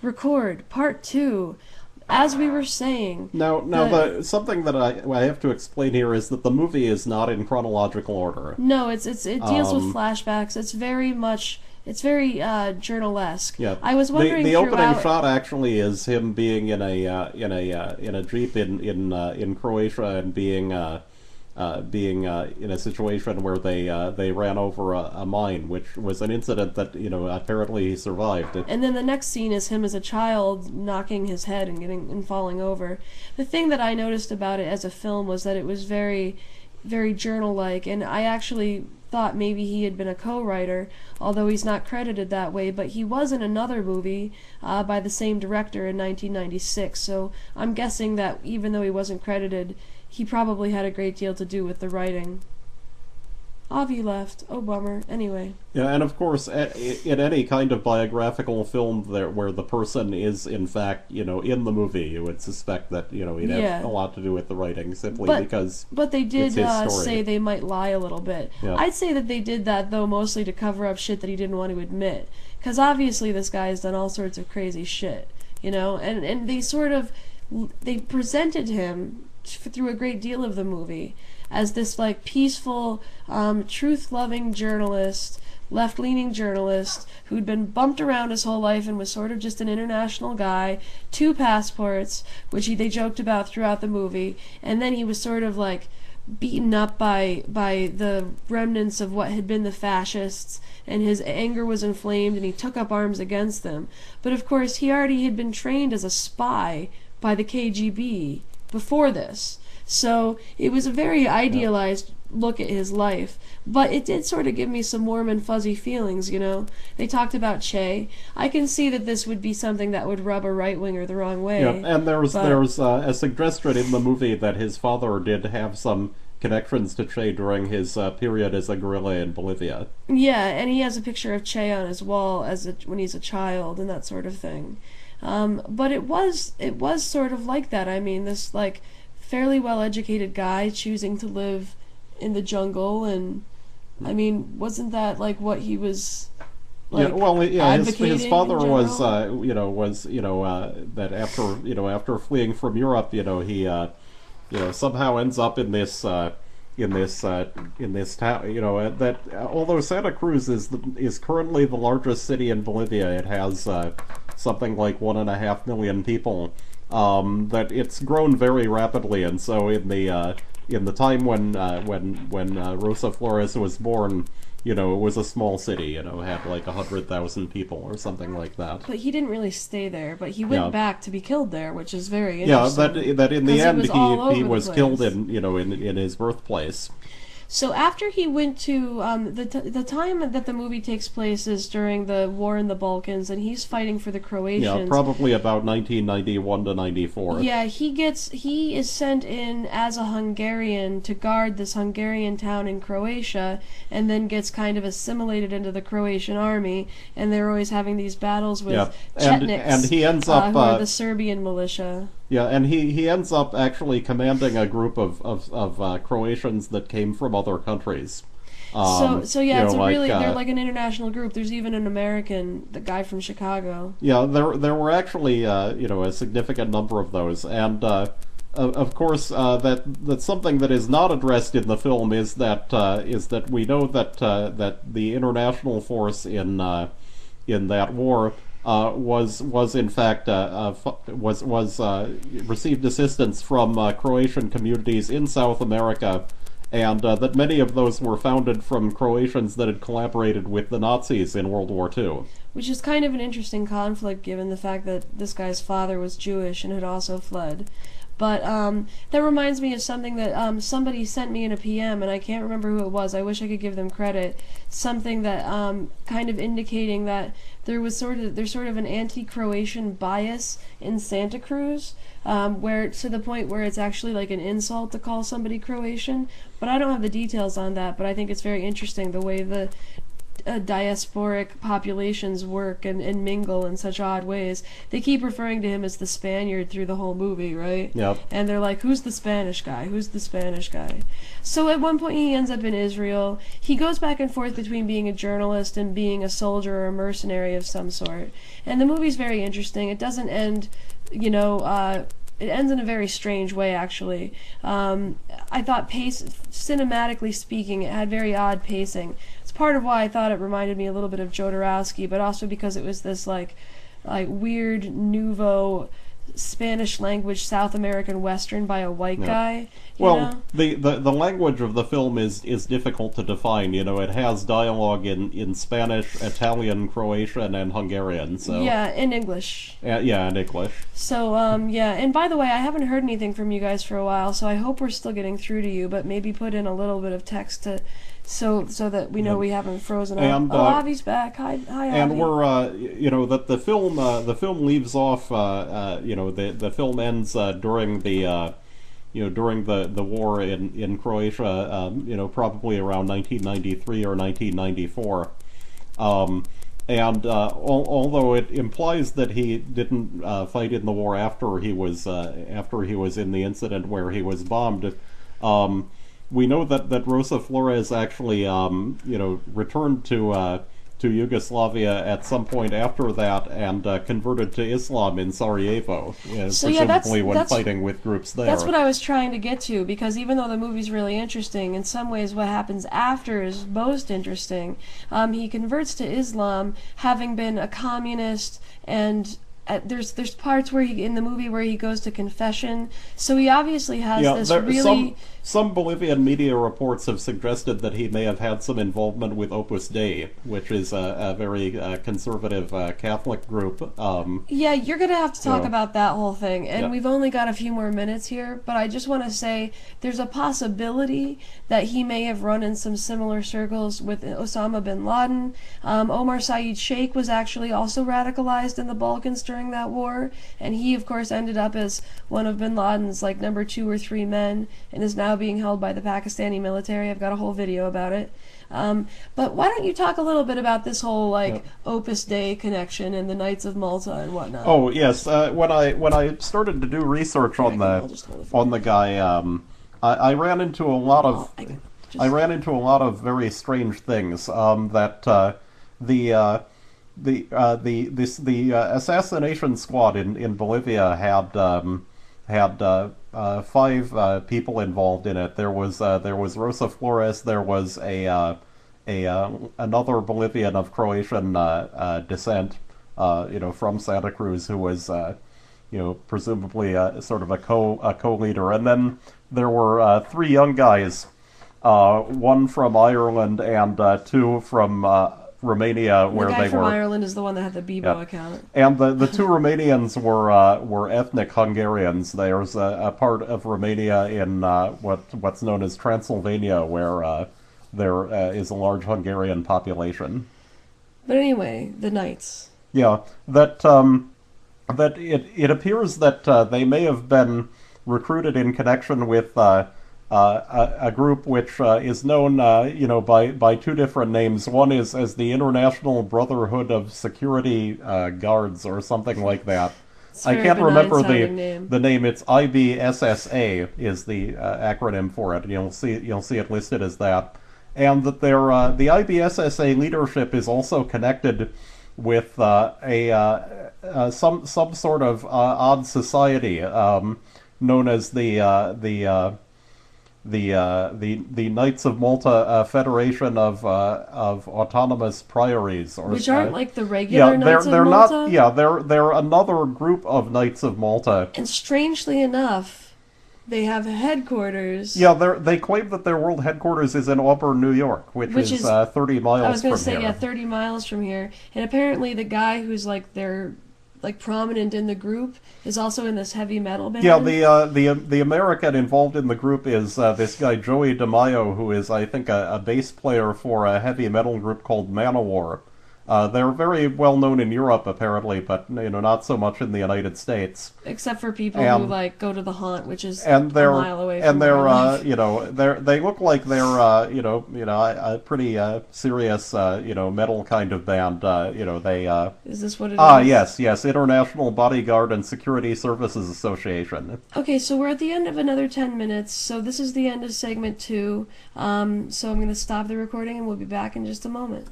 record part 2. As we were saying, something that I have to explain here is that the movie is not in chronological order. no, it deals with flashbacks. It's very journalesque. Yeah, I was wondering the opening throughout. shot actually is him being in a jeep in Croatia and being in a situation where they ran over a mine, which was an incident that apparently he survived. And then the next scene is him as a child knocking his head and falling over. The thing that I noticed about it as a film was that it was very, very journal-like, and I actually thought maybe he had been a co-writer, although he's not credited that way, but he was in another movie by the same director in 1996, so I'm guessing that even though he wasn't credited, he probably had a great deal to do with the writing. Avi left. Oh, bummer. Anyway. Yeah, and of course, in any kind of biographical film where the person is, in fact, in the movie, you would suspect that, he'd have a lot to do with the writing, simply because But they did it's his story. say they might lie a little bit. Yeah. I'd say that they did that, though, mostly to cover up shit that he didn't want to admit. Because obviously this guy has done all sorts of crazy shit, And they presented him through a great deal of the movie as this peaceful, truth-loving journalist, left-leaning journalist who'd been bumped around his whole life and was sort of just an international guy, 2 passports, which they joked about throughout the movie, and then he was sort of beaten up by the remnants of what had been the fascists, and his anger was inflamed and he took up arms against them. But of course he already had been trained as a spy by the KGB before this. So it was a very idealized look at his life, but it did sort of give me some warm and fuzzy feelings, They talked about Che. I can see that this would be something that would rub a right-winger the wrong way. Yeah, and there was a suggestion in the movie that his father did have some connections to Che during his period as a guerrilla in Bolivia. Yeah, and he has a picture of Che on his wall when he's a child and that sort of thing. But it was sort of like that. I mean, this fairly well-educated guy choosing to live in the jungle, and I mean, wasn't that what he was his father was that after fleeing from Europe, he somehow ends up in this town, that although Santa Cruz is currently the largest city in Bolivia, it has something like 1.5 million people. That it's grown very rapidly, and so in the time when Rosa Flores was born, it was a small city, had 100,000 people or something like that. But he didn't really stay there, but he went back to be killed there, which is very interesting. Yeah, that in the end he was killed in his birthplace. So after he went to the time that the movie takes place is during the war in the Balkans, and he's fighting for the Croatians. Yeah, probably about 1991 to 94. Yeah, he is sent in as a Hungarian to guard this Hungarian town in Croatia, and then gets kind of assimilated into the Croatian army. And they're always having these battles with Chetniks, and he ends up who are the Serbian militia. Yeah, and he ends up actually commanding a group of Croatians that came from other countries. It's they're like an international group. There's even an American, the guy from Chicago. Yeah, there were actually a significant number of those, and of course that's something that is not addressed in the film is that we know that the international force in that war was in fact received assistance from Croatian communities in South America, and that many of those were founded from Croatians that had collaborated with the Nazis in World War II. Which is kind of an interesting conflict, given the fact that this guy's father was Jewish and had also fled. But that reminds me of something that somebody sent me in a PM, and I can't remember who it was. I wish I could give them credit. Something that kind of indicating that there's sort of an anti-Croatian bias in Santa Cruz, where to the point where it's actually like an insult to call somebody Croatian. But I don't have the details on that. But I think it's very interesting the way diasporic populations work and mingle in such odd ways. They keep referring to him as the Spaniard through the whole movie, right? Yep. And they're like, who's the Spanish guy? Who's the Spanish guy? So at one point he ends up in Israel. He goes back and forth between being a journalist and being a soldier or a mercenary of some sort. And the movie's very interesting. It doesn't end, it ends in a very strange way, actually. I thought cinematically speaking, it had very odd pacing. It's part of why I thought it reminded me a little bit of Jodorowsky, but also because it was this like weird nouveau Spanish language South American Western by a white guy. Well, the language of the film is difficult to define. It has dialogue in Spanish, Italian, Croatian, and Hungarian. So yeah, in English. Yeah, in English. So yeah, and by the way, I haven't heard anything from you guys for a while, so I hope we're still getting through to you. But maybe put in a little bit of text to. So that we know we haven't frozen up. And, Avi's back. Hi, Avi. And we're, that the film leaves off. The film ends during the war in Croatia. Probably around 1993 or 1994. Although it implies that he didn't fight in the war after he was in the incident where he was bombed. We know that Rozsa Flores actually, returned to Yugoslavia at some point after that and converted to Islam in Sarajevo, presumably when fighting with groups there. That's what I was trying to get to, because even though the movie's really interesting, in some ways what happens after is most interesting. He converts to Islam, having been a communist, and there's parts where in the movie where he goes to confession, so he obviously has this really. Some Bolivian media reports have suggested that he may have had some involvement with Opus Dei, which is a very conservative Catholic group. Yeah, you're going to have to talk about that whole thing, and we've only got a few more minutes here, but I just want to say there's a possibility that he may have run in some similar circles with Osama bin Laden. Omar Saeed Sheikh was actually also radicalized in the Balkans during that war, and he, of course, ended up as one of bin Laden's number 2 or 3 men, and is now being held by the Pakistani military. I've got a whole video about it. But why don't you talk a little bit about this whole Opus Dei connection and the Knights of Malta and whatnot? Oh yes, when I started to do research on the guy, I ran into a lot of very strange things. The assassination squad in Bolivia had 5 people involved in it. There was Rozsa Flores. There was another Bolivian of Croatian descent, from Santa Cruz, who was presumably sort of a co-leader. And then there were 3 young guys, 1 from Ireland and 2 from Romania, where the guy they from were. Ireland is the one that had the Bebo account. And the 2 Romanians were ethnic Hungarians. There's a part of Romania in what's known as Transylvania, where there is a large Hungarian population. But anyway, the Knights. Yeah, that it appears that they may have been recruited in connection with a group which is known, by 2 different names. One is as the International Brotherhood of Security Guards, or something like that. I can't remember the name. It's IBSSA is the acronym for it. And you'll see it listed as that. And that the IBSSA leadership is also connected with some sort of odd society known as the Knights of Malta Federation of Autonomous Priories, which aren't like the regular Knights of Malta. They're another group of Knights of Malta. And strangely enough, they have headquarters. Yeah, they claim that their world headquarters is in Auburn, New York, which is 30 miles from here. I was going to say 30 miles from here. And apparently, the guy who's they're prominent in the group is also in this heavy metal band. Yeah, the American involved in the group is this guy Joey DeMaio, who is, I think, a bass player for a heavy metal group called Manowar. They're very well known in Europe, apparently, but not so much in the United States. Except for people who like go to the haunt, which is And a they're mile away and from where I they're live. they look like they're a pretty serious metal kind of band. They Is this what it is? yes, International Bodyguard and Security Services Association. Okay, so we're at the end of another 10 minutes, so this is the end of segment 2. So I'm going to stop the recording and we'll be back in just a moment.